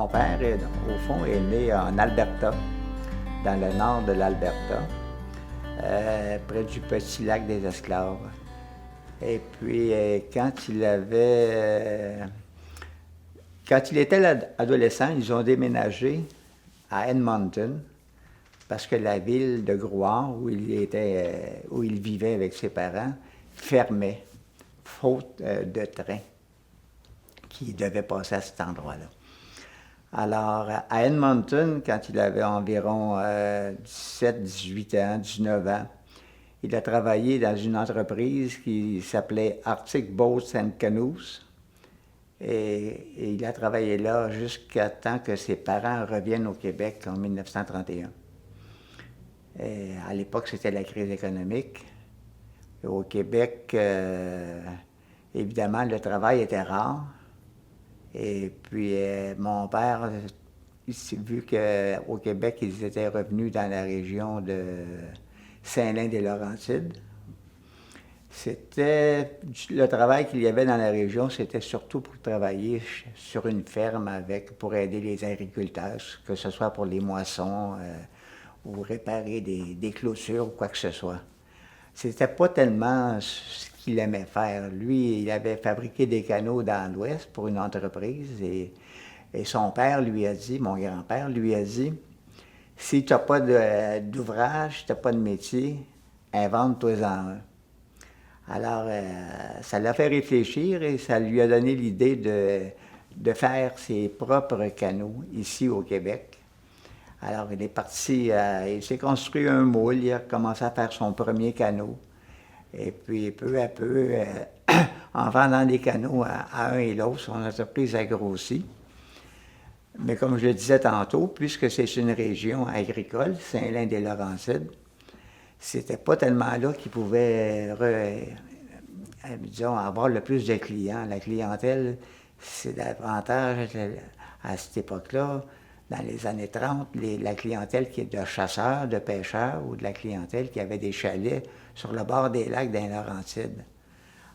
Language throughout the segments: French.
Mon père, au fond, est né en Alberta, dans le nord de l'Alberta, près du petit lac des Esclaves. Et puis, quand il était adolescent, ils ont déménagé à Edmonton, parce que la ville de Grouard, où il vivait avec ses parents, fermait, faute de train qui devait passer à cet endroit-là. Alors, à Edmonton, quand il avait environ 17, 18 ans, 19 ans, il a travaillé dans une entreprise qui s'appelait Arctic Boats and Canoes. Et il a travaillé là jusqu'à temps que ses parents reviennent au Québec en 1931. Et à l'époque, c'était la crise économique. Et au Québec, évidemment, le travail était rare. Et puis, mon père, vu qu'au Québec, ils étaient revenus dans la région de Saint-Lin-des-Laurentides, le travail qu'il y avait dans la région, c'était surtout pour travailler sur une ferme pour aider les agriculteurs, que ce soit pour les moissons ou réparer des clôtures ou quoi que ce soit. C'était pas tellement ce qu'il aimait faire. Lui, il avait fabriqué des canaux dans l'Ouest pour une entreprise et son père lui a dit, mon grand-père lui a dit, si tu n'as pas d'ouvrage, tu n'as pas de métier, invente-toi-en un. Alors, ça l'a fait réfléchir et ça lui a donné l'idée de faire ses propres canaux ici au Québec. Alors, il est parti, il s'est construit un moule, il a commencé à faire son premier canot. Et puis, peu à peu, en vendant des canaux à un et l'autre, son entreprise a grossi. Mais comme je le disais tantôt, puisque c'est une région agricole, Saint-Lin-des-Laurentides, c'était pas tellement là qu'il pouvait, disons, avoir le plus de clients. La clientèle, c'est davantage, à cette époque-là, dans les années 30, la clientèle qui est de chasseurs, de pêcheurs, ou de la clientèle qui avait des chalets sur le bord des lacs dans les Laurentides.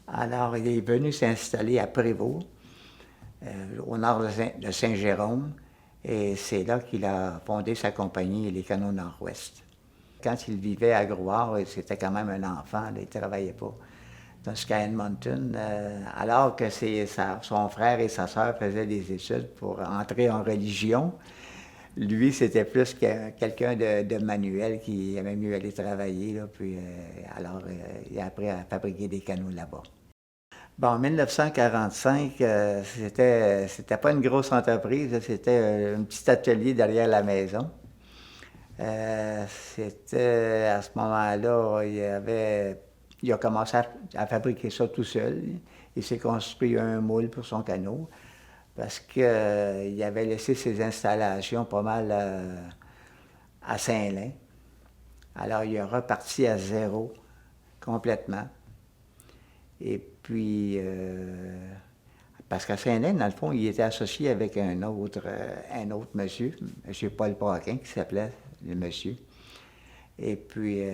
Alors, il est venu s'installer à Prévost, au nord de Saint-Jérôme, et c'est là qu'il a fondé sa compagnie, les Canaux Nord-Ouest. Quand il vivait à Grouard, c'était quand même un enfant, là, il ne travaillait pas. Tandis qu'à Edmonton, alors que son frère et sa sœur faisaient des études pour entrer en religion, lui, c'était plus quelqu'un de manuel qui aimait mieux aller travailler. Là, puis, il a appris à fabriquer des canaux là-bas. Bon, en 1945, c'était pas une grosse entreprise, là, c'était un petit atelier derrière la maison. C'était à ce moment-là, il a commencé à fabriquer ça tout seul. Il s'est construit un moule pour son canot parce qu'il avait laissé ses installations pas mal à Saint-Lin. Alors, il est reparti à zéro complètement. Et puis, parce qu'à Saint-Lin, dans le fond, il était associé avec un autre monsieur, M. Paul Paquin, qui s'appelait le monsieur. Et puis,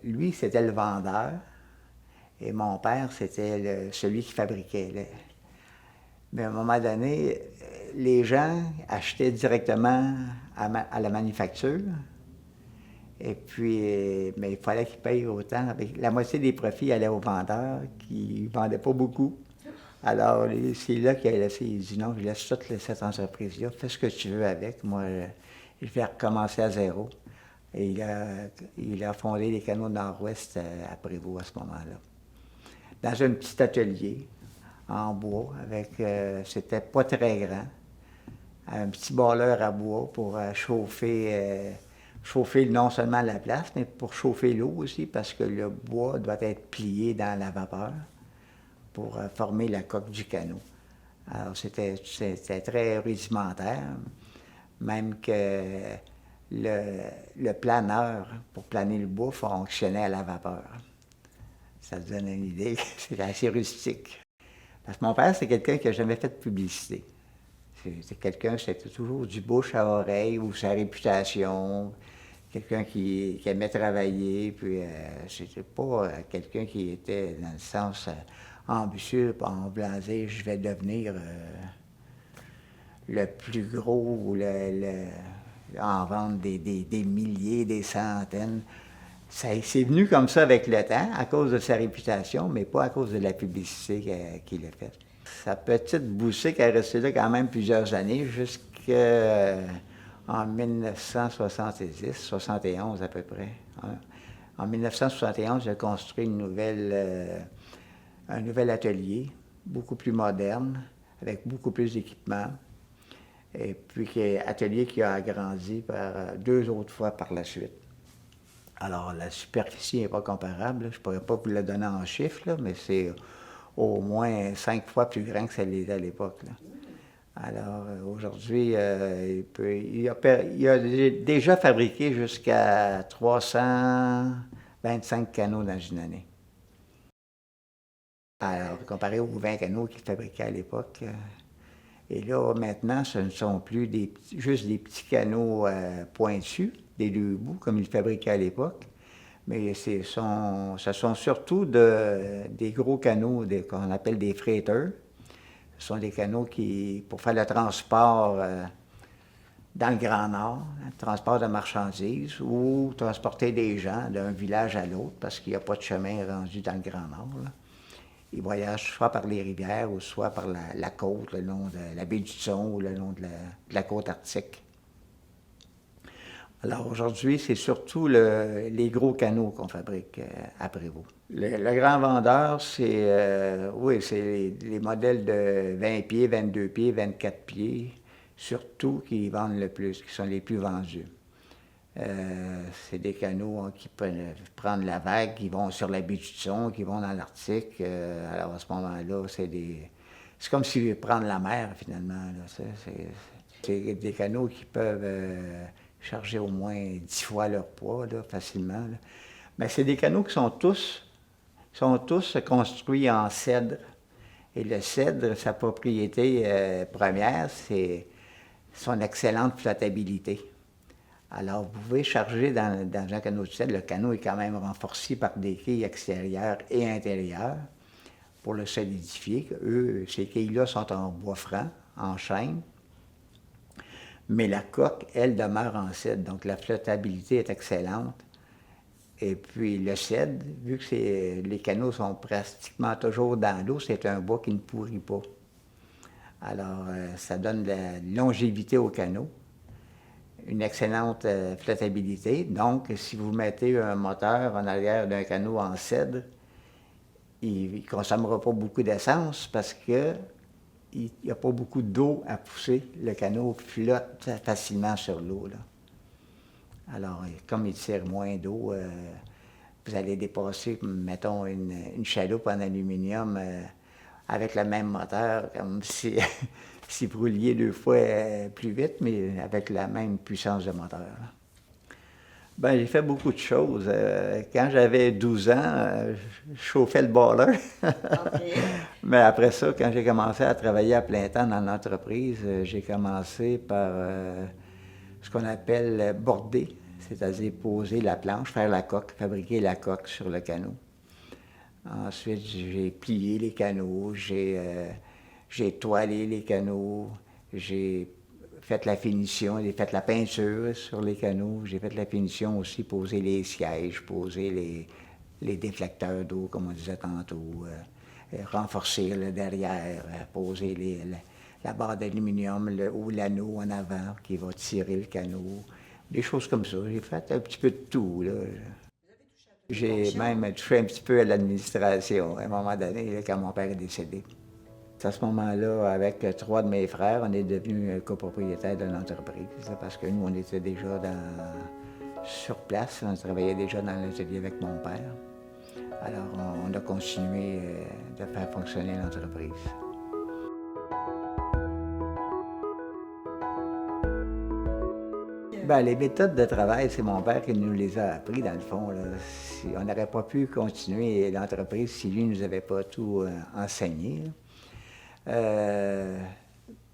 lui, c'était le vendeur. Et mon père, c'était celui qui fabriquait. Mais à un moment donné, les gens achetaient directement à la manufacture. Et puis, mais il fallait qu'ils payent autant. La moitié des profits allait aux vendeurs qui ne vendaient pas beaucoup. Alors, c'est là qu'il a laissé. Il dit non, je laisse toute cette entreprise-là. Fais ce que tu veux avec. Moi, je vais recommencer à zéro. Et il a fondé les Canaux Nord-Ouest à Prévost à ce moment-là. Dans un petit atelier en bois, c'était pas très grand, un petit boiler à bois pour chauffer non seulement la place, mais pour chauffer l'eau aussi, parce que le bois doit être plié dans la vapeur pour former la coque du canot. Alors, c'était très rudimentaire, même que le planeur, pour planer le bois, fonctionnait à la vapeur. Ça te donne une idée, c'est assez rustique. Parce que mon père, c'est quelqu'un qui n'a jamais fait de publicité. C'est quelqu'un, c'était toujours du bouche à oreille ou sa réputation, quelqu'un qui aimait travailler, puis c'était pas quelqu'un qui était dans le sens ambitieux, en blasé, je vais devenir le plus gros, en vendre des milliers, des centaines. C'est venu comme ça avec le temps, à cause de sa réputation, mais pas à cause de la publicité qu'il a faite. Sa petite boutique est restée là quand même plusieurs années, jusqu'en 1970, 71 à peu près. En 1971, j'ai construit un nouvel atelier, beaucoup plus moderne, avec beaucoup plus d'équipements. Et puis, atelier qui a agrandi par 2 autres fois par la suite. Alors, la superficie n'est pas comparable, là. Je ne pourrais pas vous la donner en chiffres, là, mais c'est au moins 5 fois plus grand que ça l'était à l'époque, là. Alors, aujourd'hui, il a déjà fabriqué jusqu'à 325 canaux dans une année. Alors, comparé aux 20 canaux qu'il fabriquait à l'époque. Et là, maintenant, ce ne sont plus juste des petits canaux pointus, des 2 bouts, comme il fabriquait à l'époque. Mais ce sont surtout des gros canaux qu'on appelle des freighters. Ce sont des canaux pour faire le transport dans le Grand Nord, le transport de marchandises ou transporter des gens d'un village à l'autre parce qu'il n'y a pas de chemin rendu dans le Grand Nord, là. Ils voyagent soit par les rivières ou soit par la côte, le long de la baie du Thon ou le long de la côte arctique. Alors aujourd'hui, c'est surtout les gros canaux qu'on fabrique à Prévost. Le grand vendeur, c'est les modèles de 20 pieds, 22 pieds, 24 pieds, surtout qui vendent le plus, qui sont les plus vendus. C'est des canaux qui peuvent prendre la vague, qui vont sur la baie du Thon, qui vont dans l'Arctique. Alors à ce moment-là, c'est comme si prendre la mer, finalement, là. C'est des canaux qui peuvent charger au moins 10 fois leur poids, là, facilement, là. Mais c'est des canaux qui sont tous construits en cèdre. Et le cèdre, sa propriété première, c'est son excellente flottabilité. Alors, vous pouvez charger dans un canot de cèdre. Le canot est quand même renforcé par des quilles extérieures et intérieures pour le solidifier. Ces quilles-là sont en bois franc, en chêne. Mais la coque, elle, demeure en cèdre. Donc, la flottabilité est excellente. Et puis, le cèdre, vu que les canots sont pratiquement toujours dans l'eau, c'est un bois qui ne pourrit pas. Alors, ça donne de la longévité au canot. Une excellente flottabilité. Donc, si vous mettez un moteur en arrière d'un canot en cèdre, il ne consommera pas beaucoup d'essence parce qu'il n'y a pas beaucoup d'eau à pousser. Le canot flotte facilement sur l'eau, là. Alors, comme il tire moins d'eau, vous allez dépasser, mettons, une chaloupe en aluminium avec le même moteur, comme si vous rouliez 2 fois plus vite, mais avec la même puissance de moteur. Bien, j'ai fait beaucoup de choses. Quand j'avais 12 ans, je chauffais le boiler. Okay. Mais après ça, quand j'ai commencé à travailler à plein temps dans l'entreprise, j'ai commencé par ce qu'on appelle border, c'est-à-dire poser la planche, faire la coque, fabriquer la coque sur le canot. Ensuite, j'ai plié les canots, j'ai toilé les canots, j'ai fait la finition, j'ai fait la peinture sur les canots, j'ai fait la finition aussi, poser les sièges, poser les déflecteurs d'eau, comme on disait tantôt, renforcer le derrière, poser la barre d'aluminium ou l'anneau en avant qui va tirer le canot, des choses comme ça. J'ai fait un petit peu de tout, là. J'ai même touché un petit peu à l'administration à un moment donné, là, quand mon père est décédé. À ce moment-là, avec 3 de mes frères, on est devenus copropriétaires de l'entreprise, parce que nous, on était déjà sur place, on travaillait déjà dans l'atelier avec mon père. Alors, on a continué de faire fonctionner l'entreprise. Bien, les méthodes de travail, c'est mon père qui nous les a appris, dans le fond, là. On n'aurait pas pu continuer l'entreprise si lui ne nous avait pas tout enseigné, là.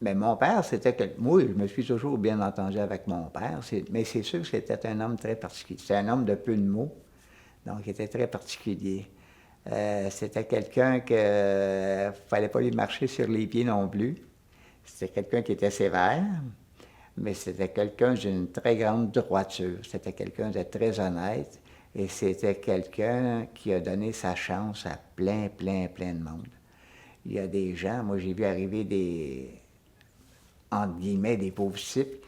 Mais mon père, moi, je me suis toujours bien entendu avec mon père, mais c'est sûr que c'était un homme très particulier. C'était un homme de peu de mots, donc il était très particulier. C'était quelqu'un qu'il ne fallait pas lui marcher sur les pieds non plus. C'était quelqu'un qui était sévère, mais c'était quelqu'un d'une très grande droiture. C'était quelqu'un de très honnête et c'était quelqu'un qui a donné sa chance à plein, plein, plein de monde. Il y a des gens, moi j'ai vu arriver entre guillemets, des pauvres types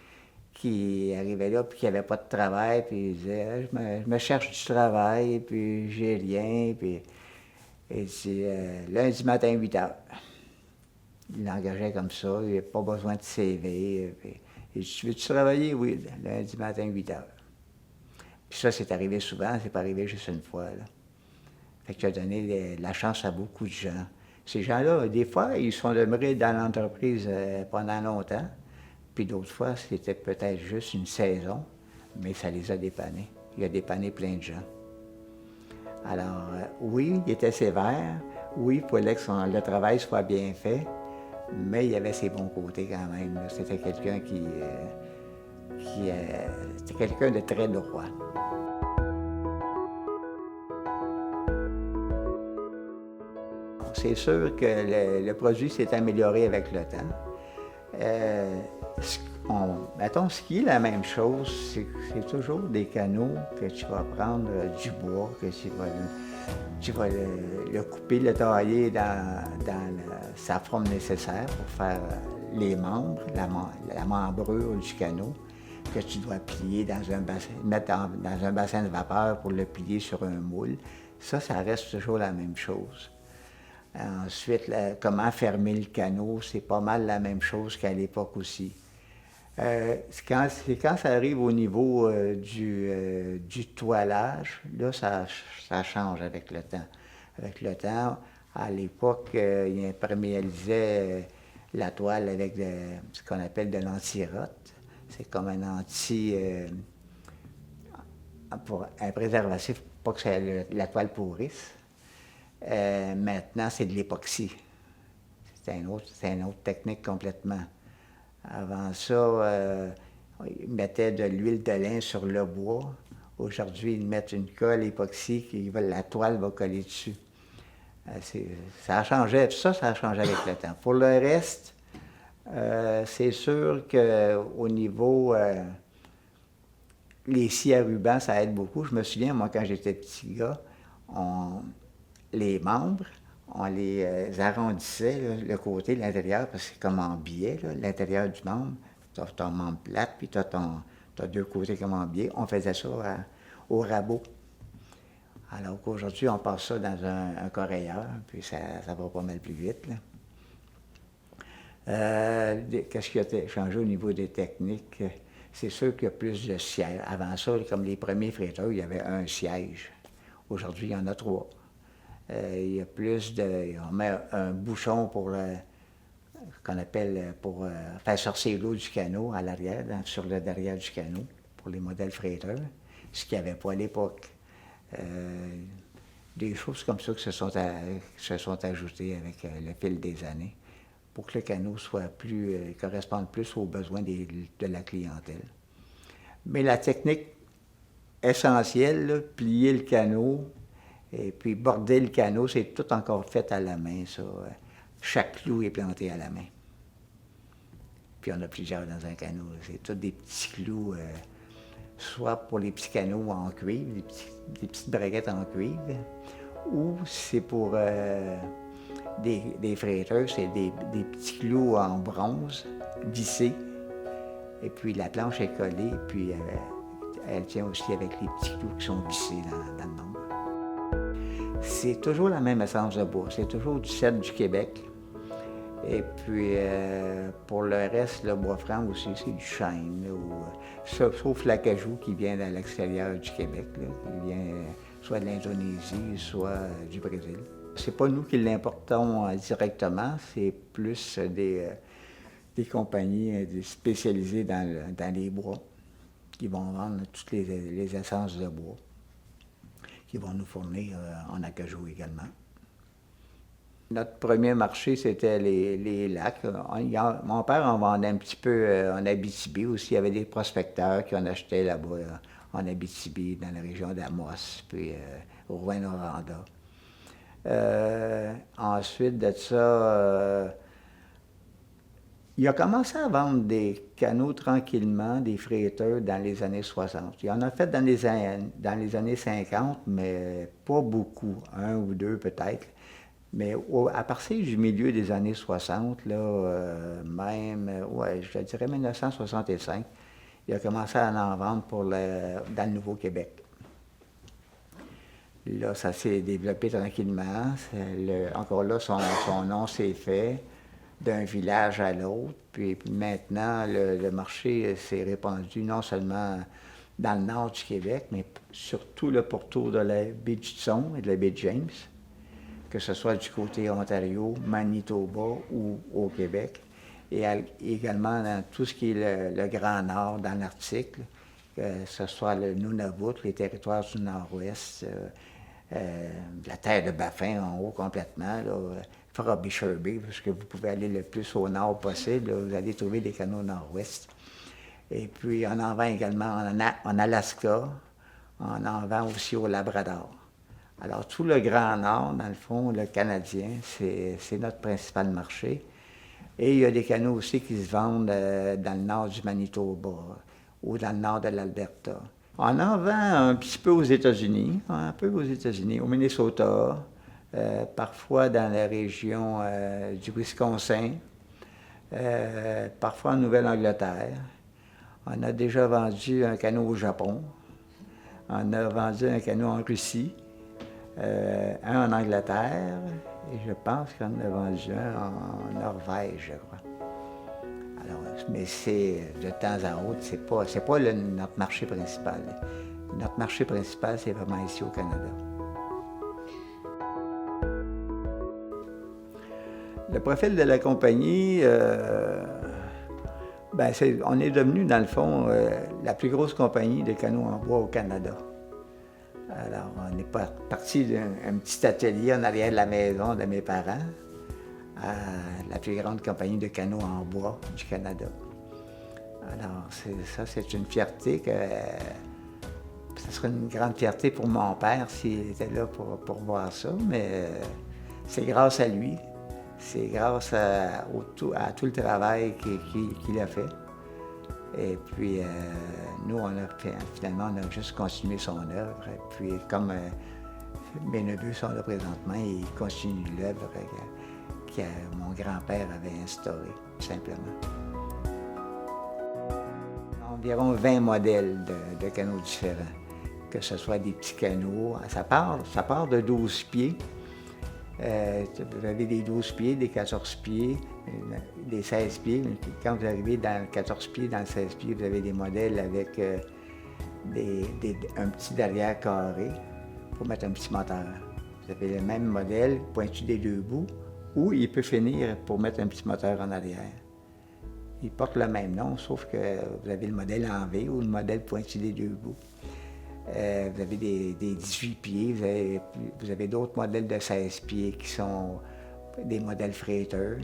qui arrivaient là puis qui n'avaient pas de travail, puis ils disaient ah, je me cherche du travail, puis j'ai rien, puis et c'est lundi matin, 8 heures. Il l'engageait comme ça, il n'avait pas besoin de CV. Puis, il dit, tu veux-tu travailler? Oui, lundi matin, 8 heures. Puis ça, c'est arrivé souvent, c'est pas arrivé juste une fois. Là. Fait que tu as donné de la chance à beaucoup de gens. Ces gens-là, des fois, ils sont demeurés dans l'entreprise pendant longtemps, puis d'autres fois, c'était peut-être juste une saison, mais ça les a dépannés. Il a dépanné plein de gens. Alors, oui, il était sévère, oui, il fallait que le travail soit bien fait, mais il y avait ses bons côtés quand même. C'était quelqu'un c'était quelqu'un de très droit. C'est sûr que le produit s'est amélioré avec le temps. Mettons, ce qui est la même chose, c'est toujours des canaux que tu vas prendre du bois, que tu vas le couper, le tailler dans sa forme nécessaire pour faire les membres, la membrure du canot, que tu dois plier dans un bassin, mettre dans un bassin de vapeur pour le plier sur un moule. Ça reste toujours la même chose. Ensuite, comment fermer le canot, c'est pas mal la même chose qu'à l'époque aussi. C'est quand ça arrive au niveau du toilage, là, ça change avec le temps. Avec le temps, à l'époque, ils imperméabilisaient la toile avec ce qu'on appelle de l'anti-rotte. C'est comme un pour un préservatif pour pas que la toile pourrisse. Maintenant, c'est de l'époxy. C'est une autre technique complètement. Avant ça, ils mettaient de l'huile de lin sur le bois. Aujourd'hui, ils mettent une colle époxy, la toile va coller dessus. Ça a changé, tout ça, ça a changé avec le temps. Pour le reste, c'est sûr qu'au niveau les scies à ruban, ça aide beaucoup. Je me souviens, moi, quand j'étais petit gars, les membres, on les arrondissait, là, le côté, l'intérieur, parce que c'est comme en biais, là, l'intérieur du membre. Tu as ton membre plate, puis tu as deux côtés comme en biais. On faisait ça au rabot. Alors qu'aujourd'hui, on passe ça dans un correilleur, puis ça va pas mal plus vite. Qu'est-ce qui a changé au niveau des techniques? C'est sûr qu'il y a plus de sièges. Avant ça, comme les premiers fréteurs, il y avait un siège. Aujourd'hui, il y en a 3. Il y a plus de... On met un bouchon pour qu'on appelle pour faire sortir l'eau du canot à l'arrière, sur le derrière du canot, pour les modèles freighteurs, ce qu'il n'y avait pas à l'époque. Des choses comme ça qui se sont ajoutées avec le fil des années pour que le canot corresponde plus aux besoins de la clientèle. Mais la technique essentielle, là, plier le canot et puis border le canot, c'est tout encore fait à la main, ça. Chaque clou est planté à la main. Puis on a plusieurs dans un canot. C'est tous des petits clous, soit pour les petits canots en cuivre, des petites braguettes en cuivre, ou c'est pour des freighteurs, c'est des petits clous en bronze vissés. Et puis la planche est collée, puis elle tient aussi avec les petits clous qui sont vissés dans le membre. C'est toujours la même essence de bois, c'est toujours du cèdre du Québec. Et puis, pour le reste, le bois franc aussi, c'est du chêne, sauf l'acajou qui vient de l'extérieur du Québec, là, qui vient soit de l'Indonésie, soit du Brésil. C'est pas nous qui l'importons directement, c'est plus des compagnies spécialisées dans les bois qui vont vendre toutes les essences de bois, qui vont nous fournir en acajou également. Notre premier marché, c'était les lacs. Mon père en vendait un petit peu en Abitibi aussi. Il y avait des prospecteurs qui en achetaient là-bas, en Abitibi, dans la région d'Amos, puis au Rouyn-Noranda. Ensuite de ça, Il a commencé à vendre des canots tranquillement, des freighteurs dans les années 60. Il en a fait dans les années 50, mais pas beaucoup, un ou deux peut-être. Mais à partir du milieu des années 60, là, ouais, je te dirais 1965, il a commencé à en vendre dans le Nouveau-Québec. Là, ça s'est développé tranquillement. Encore là, son nom s'est fait d'un village à l'autre. Puis maintenant, le marché s'est répandu non seulement dans le nord du Québec, mais surtout le pourtour de la baie du Thibodaux et de la baie de James, que ce soit du côté Ontario, Manitoba ou au Québec, et également dans tout ce qui est le Grand Nord, dans l'Arctique, que ce soit le Nunavut, les territoires du Nord-Ouest, la terre de Baffin en haut complètement, là, Frobisher-Bay, parce que vous pouvez aller le plus au nord possible, là, vous allez trouver des canaux nord-ouest. Et puis on en vend également en Alaska, on en vend aussi au Labrador. Alors tout le Grand Nord, dans le fond, le Canadien, c'est notre principal marché. Et il y a des canaux aussi qui se vendent dans le nord du Manitoba ou dans le nord de l'Alberta. On en vend un petit peu aux États-Unis, au Minnesota, parfois dans la région du Wisconsin, parfois en Nouvelle-Angleterre. On a déjà vendu un canot au Japon. On a vendu un canot en Russie, un en Angleterre, et je pense qu'on a vendu un en Norvège, je crois. Alors, mais c'est de temps à autre, c'est pas notre marché principal. Notre marché principal, c'est vraiment ici au Canada. Le profil de la compagnie, on est devenu, dans le fond, la plus grosse compagnie de canots en bois au Canada. Alors, on est parti d'un petit atelier en arrière de la maison de mes parents à la plus grande compagnie de canots en bois du Canada. Alors, c'est une fierté que ce serait une grande fierté pour mon père s'il était là pour voir ça, mais c'est grâce à lui. C'est grâce à tout le travail qu'il a fait. Et puis, nous, finalement, on a juste continué son œuvre. Et puis, comme mes neveux sont là présentement, ils continuent l'œuvre que mon grand-père avait instaurée, simplement. Environ 20 modèles de canots différents, que ce soit des petits canots. Ça part de 12 pieds. Vous avez des 12 pieds, des 14 pieds, des 16 pieds. Quand vous arrivez dans le 14 pieds, dans le 16 pieds, vous avez des modèles avec un petit derrière carré pour mettre un petit moteur. Vous avez le même modèle pointu des deux bouts, ou il peut finir pour mettre un petit moteur en arrière. Il porte le même nom, sauf que vous avez le modèle en V ou le modèle pointu des deux bouts. Vous avez des 18 pieds, vous avez d'autres modèles de 16 pieds qui sont des modèles freighteurs.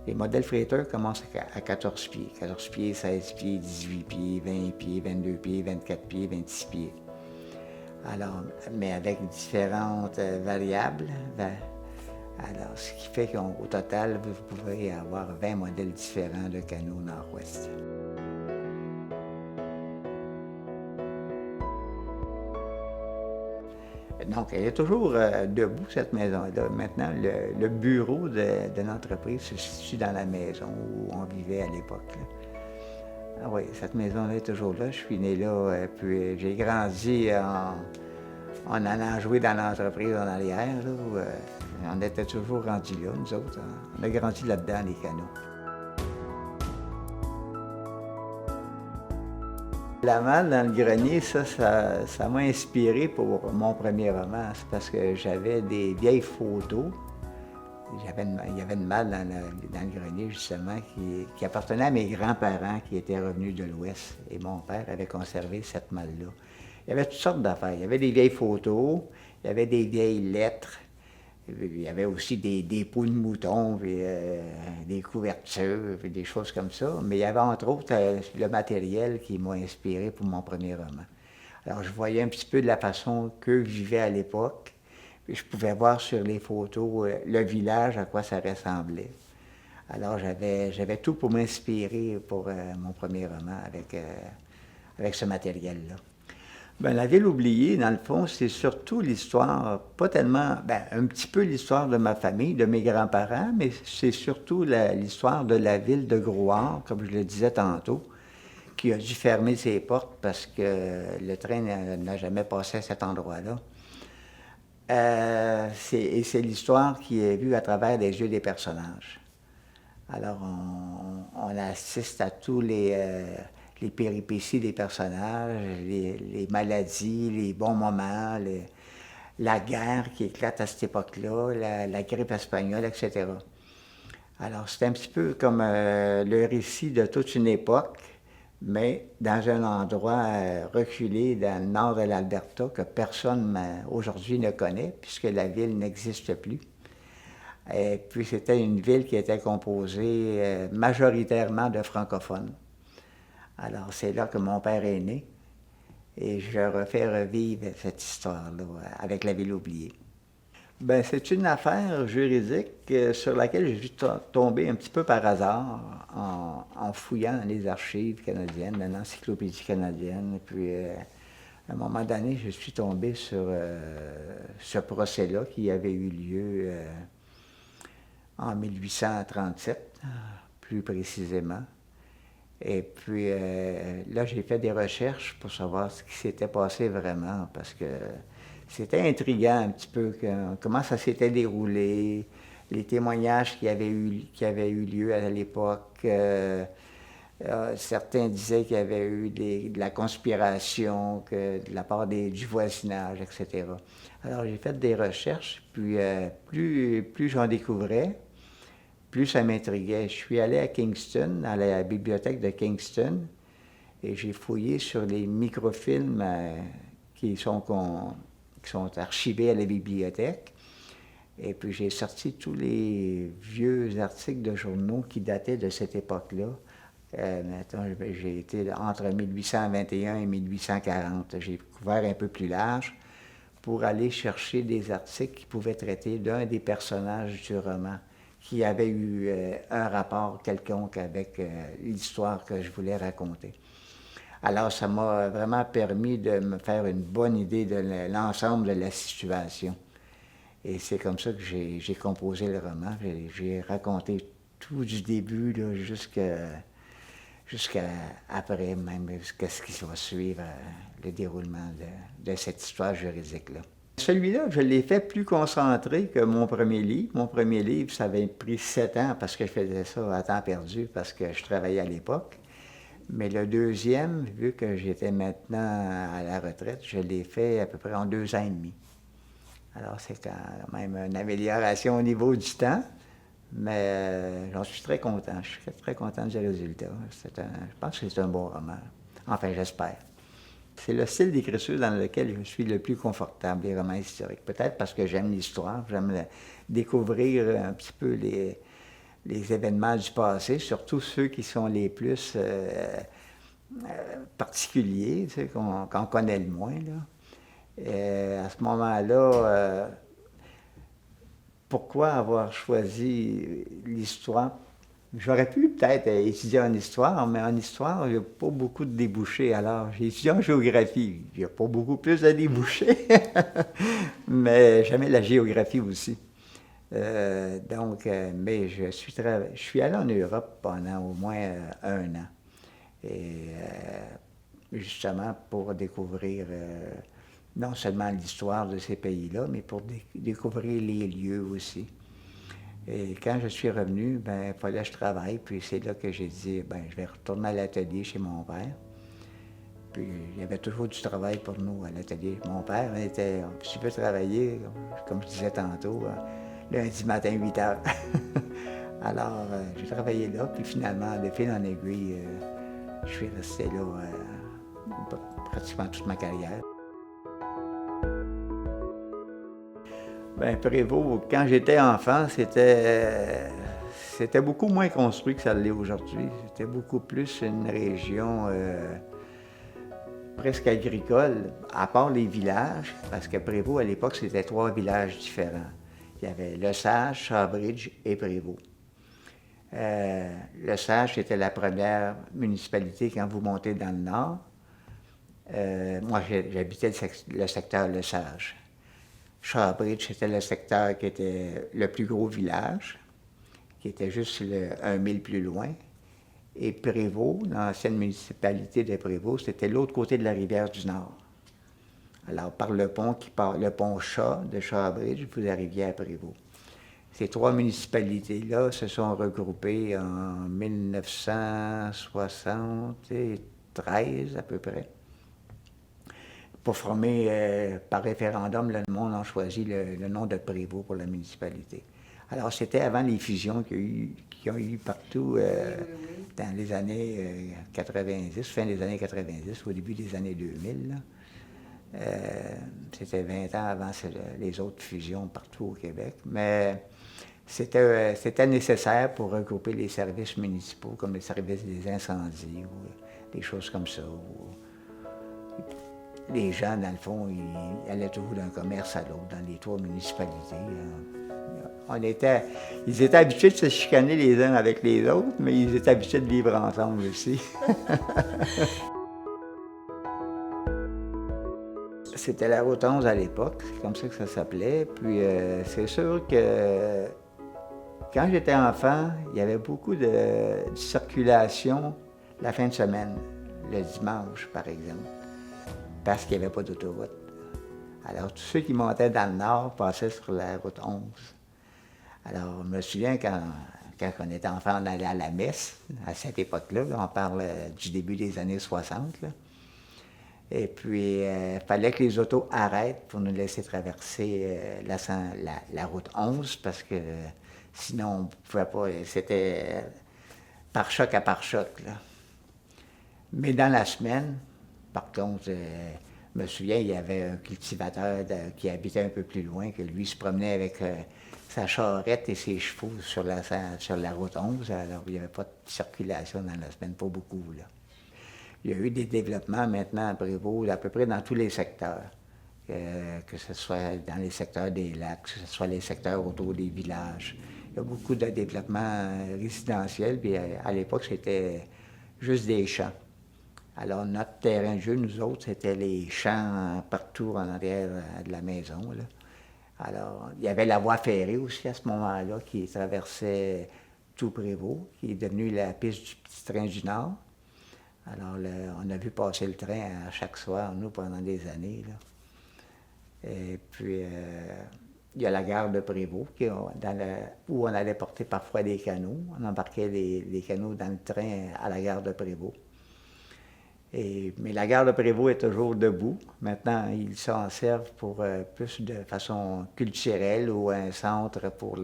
Les modèles freighteurs commencent à 14 pieds. 14 pieds, 16 pieds, 18 pieds, 20 pieds, 22 pieds, 24 pieds, 26 pieds. Alors, mais avec différentes variables. Alors, ce qui fait qu'au total, vous pouvez avoir 20 modèles différents de canots nord-ouest. Donc, elle est toujours debout, cette maison-là. Maintenant, le bureau de l'entreprise se situe dans la maison où on vivait à l'époque. Ah oui, cette maison-là est toujours là. Je suis né là, puis j'ai grandi en allant jouer dans l'entreprise en arrière. Là, où, on était toujours rendus là, nous autres. On a grandi là-dedans, les canots. La malle dans le grenier, ça m'a inspiré pour mon premier roman. C'est parce que j'avais des vieilles photos. Il y avait une malle dans le grenier, justement, qui appartenait à mes grands-parents qui étaient revenus de l'Ouest. Et mon père avait conservé cette malle-là. Il y avait toutes sortes d'affaires. Il y avait des vieilles photos, il y avait des vieilles lettres, il y avait aussi des peaux de mouton, puis, des couvertures, puis des choses comme ça. Mais il y avait entre autres le matériel qui m'a inspiré pour mon premier roman. Alors je voyais un petit peu de la façon qu'eux vivaient à l'époque. Puis je pouvais voir sur les photos le village, à quoi ça ressemblait. Alors, j'avais tout pour m'inspirer pour mon premier roman avec ce matériel-là. Ben, La ville oubliée, dans le fond, c'est surtout l'histoire, pas tellement, ben, un petit peu l'histoire de ma famille, de mes grands-parents, mais c'est surtout l'histoire de la ville de Grouard, comme je le disais tantôt, qui a dû fermer ses portes parce que le train n'a jamais passé à cet endroit-là. Et c'est l'histoire qui est vue à travers les yeux des personnages. Alors, on assiste à tous les péripéties des personnages, les maladies, les bons moments, la guerre qui éclate à cette époque-là, la grippe espagnole, etc. Alors, c'est un petit peu comme le récit de toute une époque, mais dans un endroit reculé dans le nord de l'Alberta que personne aujourd'hui ne connaît, puisque la ville n'existe plus. Et puis, c'était une ville qui était composée majoritairement de francophones. Alors, c'est là que mon père est né, et je refais revivre cette histoire-là avec la ville oubliée. Ben, c'est une affaire juridique sur laquelle je suis tombé un petit peu par hasard en fouillant dans les archives canadiennes, dans l'encyclopédie canadienne. Et puis, à un moment donné, je suis tombé sur ce procès-là qui avait eu lieu en 1837, plus précisément. Et puis là, j'ai fait des recherches pour savoir ce qui s'était passé vraiment, parce que c'était intriguant un petit peu comment ça s'était déroulé, les témoignages qui avaient eu lieu à l'époque. Certains disaient qu'il y avait eu de la conspiration de la part du voisinage, etc. Alors j'ai fait des recherches, puis plus j'en découvrais, plus ça m'intriguait. Je suis allé à Kingston, à la bibliothèque de Kingston, et j'ai fouillé sur les microfilms qui sont archivés à la bibliothèque. Et puis j'ai sorti tous les vieux articles de journaux qui dataient de cette époque-là. Maintenant, j'ai été entre 1821 et 1840. J'ai couvert un peu plus large pour aller chercher des articles qui pouvaient traiter d'un des personnages du roman, qui avait eu un rapport quelconque avec l'histoire que je voulais raconter. Alors, ça m'a vraiment permis de me faire une bonne idée de l'ensemble de la situation. Et c'est comme ça que j'ai composé le roman. J'ai raconté tout du début jusqu'à après, même jusqu'à ce qui va suivre le déroulement de cette histoire juridique-là. Celui-là, je l'ai fait plus concentré que mon premier livre. Mon premier livre, ça avait pris 7 ans parce que je faisais ça à temps perdu, parce que je travaillais à l'époque. Mais le deuxième, vu que j'étais maintenant à la retraite, je l'ai fait à peu près en 2 ans et demi. Alors, c'est quand même une amélioration au niveau du temps, mais j'en suis très content. Je suis très content du résultat. Je pense que c'est un bon roman. Enfin, j'espère. C'est le style d'écriture dans lequel je suis le plus confortable, les romans historiques. Peut-être parce que j'aime l'histoire, j'aime découvrir un petit peu les événements du passé, surtout ceux qui sont les plus particuliers, tu sais, qu'on connaît le moins, là. Et à ce moment-là, pourquoi avoir choisi l'histoire? J'aurais pu peut-être étudier en histoire, mais en histoire, il n'y a pas beaucoup de débouchés. Alors, j'ai étudié en géographie. Il n'y a pas beaucoup plus de débouchés, mais j'aimais la géographie aussi. Mais je suis allé en Europe pendant au moins 1 an. Et justement pour découvrir non seulement l'histoire de ces pays-là, mais pour découvrir les lieux aussi. Et quand je suis revenu, il fallait que je travaille. Puis c'est là que j'ai dit, je vais retourner à l'atelier chez mon père. Puis il y avait toujours du travail pour nous à l'atelier. Mon père était, si tu veux travailler, comme je disais tantôt, lundi matin, 8 heures. Alors, j'ai travaillé là, puis finalement, de fil en aiguille, je suis resté là pratiquement toute ma carrière. Prévost, quand j'étais enfant, c'était beaucoup moins construit que ça l'est aujourd'hui. C'était beaucoup plus une région presque agricole, à part les villages, parce que Prévost, à l'époque, c'était 3 villages différents. Il y avait Lesage, Shawbridge et Prévost. Le Sage, c'était la première municipalité quand vous montez dans le nord. Moi, j'habitais le secteur Le Sage. Shawbridge, c'était le secteur qui était le plus gros village, qui était juste 1 mille plus loin. Et Prévost, l'ancienne municipalité de Prévost, c'était l'autre côté de la rivière du Nord. Alors, par le pont le pont Shaw de Shawbridge, vous arriviez à Prévost. Ces 3 municipalités-là se sont regroupées en 1973 à peu près. Pour former, par référendum, le monde a choisi le nom de Prévost pour la municipalité. Alors, c'était avant les fusions qu'il y a eu partout dans les années 90, fin des années 90, au début des années 2000. C'était 20 ans avant les autres fusions partout au Québec. Mais c'était nécessaire pour regrouper les services municipaux, comme les services des incendies ou des choses comme ça. Les gens, dans le fond, ils allaient toujours d'un commerce à l'autre, dans les 3 municipalités. Ils étaient habitués de se chicaner les uns avec les autres, mais ils étaient habitués de vivre ensemble aussi. C'était la route 11 à l'époque, c'est comme ça que ça s'appelait. Puis c'est sûr que quand j'étais enfant, il y avait beaucoup de circulation la fin de semaine, le dimanche par exemple, parce qu'il n'y avait pas d'autoroute. Alors tous ceux qui montaient dans le nord passaient sur la route 11. Alors je me souviens quand on était enfant, on allait à la messe, à cette époque-là, on parle du début des années 60. Là. Et puis, il fallait que les autos arrêtent pour nous laisser traverser la route 11 parce que sinon, on ne pouvait pas. C'était pare-choc à pare-choc. Mais dans la semaine, par contre, je me souviens, il y avait un cultivateur qui habitait un peu plus loin, que lui se promenait avec sa charrette et ses chevaux sur la route 11. Alors, il n'y avait pas de circulation dans la semaine, pas beaucoup. Là. Il y a eu des développements maintenant à Prévost, à peu près dans tous les secteurs. Que ce soit dans les secteurs des lacs, que ce soit les secteurs autour des villages. Il y a beaucoup de développements résidentiels, puis à l'époque, c'était juste des champs. Alors, notre terrain de jeu, nous autres, c'était les champs partout en arrière de la maison. Là. Alors, il y avait la voie ferrée aussi à ce moment-là qui traversait tout Prévost, qui est devenue la piste du petit train du Nord. Alors, on a vu passer le train à chaque soir, nous, pendant des années. Là. Et puis, il y a la gare de Prévost, où on allait porter parfois des canots. On embarquait les canots dans le train à la gare de Prévost. Mais la gare de Prévost est toujours debout. Maintenant, ils s'en servent pour plus de façon culturelle ou un centre pour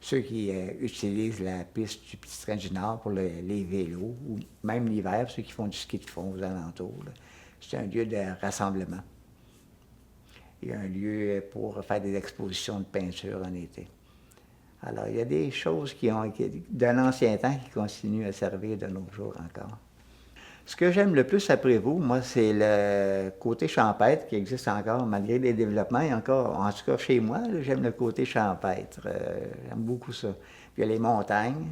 ceux qui utilisent la piste du Petit Train du Nord pour les vélos, ou même l'hiver, ceux qui font du ski de fond aux alentours. C'est un lieu de rassemblement. Il y a un lieu pour faire des expositions de peinture en été. Alors, il y a des choses d'un ancien temps qui continuent à servir de nos jours encore. Ce que j'aime le plus à Prévost, moi, c'est le côté champêtre qui existe encore, malgré les développements. Et encore, en tout cas, chez moi, là, j'aime le côté champêtre. J'aime beaucoup ça. Puis il y a les montagnes.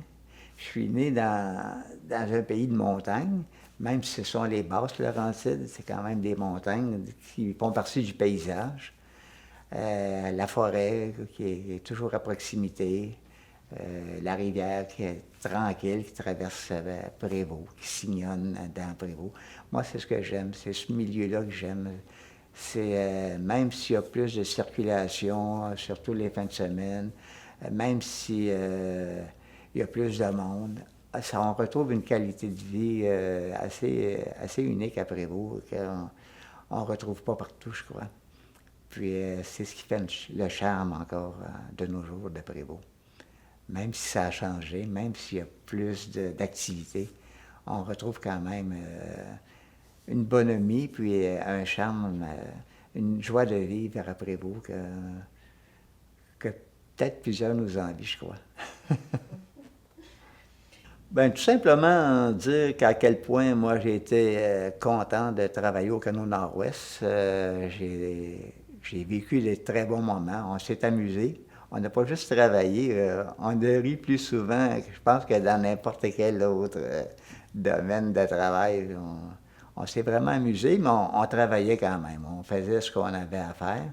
Je suis né dans un pays de montagnes, même si ce sont les basses Laurentides, c'est quand même des montagnes qui font partie du paysage. La forêt qui est toujours à proximité. La rivière qui est tranquille, qui traverse Prévost, qui sillonne dans Prévost. Moi, c'est ce que j'aime, c'est ce milieu-là que j'aime. C'est même s'il y a plus de circulation, surtout les fins de semaine, même s'il y a plus de monde, on retrouve une qualité de vie assez unique à Prévost, qu'on ne retrouve pas partout, je crois. Puis c'est ce qui fait le charme encore de nos jours de Prévost. Même si ça a changé, même s'il y a plus d'activités, on retrouve quand même une bonhomie, puis un charme, une joie de vivre à Prévost que peut-être plusieurs nous envient, je crois. Bien, tout simplement dire qu'à quel point moi j'ai été content de travailler au Canot Nord-Ouest. J'ai vécu des très bons moments. On s'est amusé. on n'a pas juste travaillé, on a ri plus souvent, je pense, que dans n'importe quel autre domaine de travail. On s'est vraiment amusé, mais on travaillait quand même. On faisait ce qu'on avait à faire.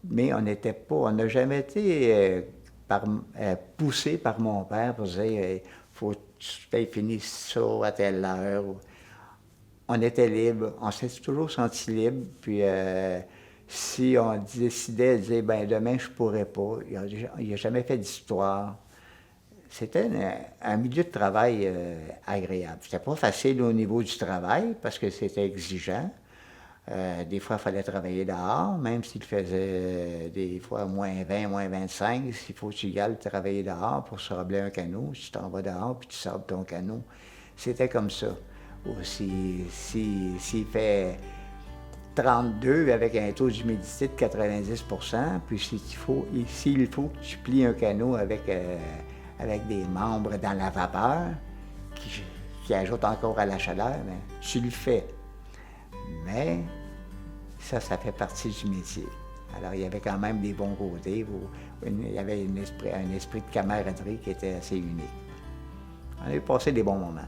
Mais on n'était pas, on n'a jamais été poussé par mon père pour dire faut que tu finisses ça à telle heure. On était libre, on s'est toujours senti libre. Puis si on décidait de dire ben demain je pourrais pas, il n'a jamais fait d'histoire. C'était un milieu de travail agréable. C'était pas facile au niveau du travail parce que c'était exigeant. Des fois, il fallait travailler dehors, même s'il faisait des fois moins 20, moins 25. S'il faut que tu y ailles travailler dehors pour sabler un canot, si tu t'en vas dehors puis tu sables ton canot, c'était comme ça. Ou s'il fait 32 avec un taux d'humidité de 90 puis s'il faut que tu plies un canot avec des membres dans la vapeur qui ajoutent encore à la chaleur, bien, tu le fais. Mais ça fait partie du métier. Alors, il y avait quand même des bons côtés. Il y avait un esprit de camaraderie qui était assez unique. On a eu passé des bons moments.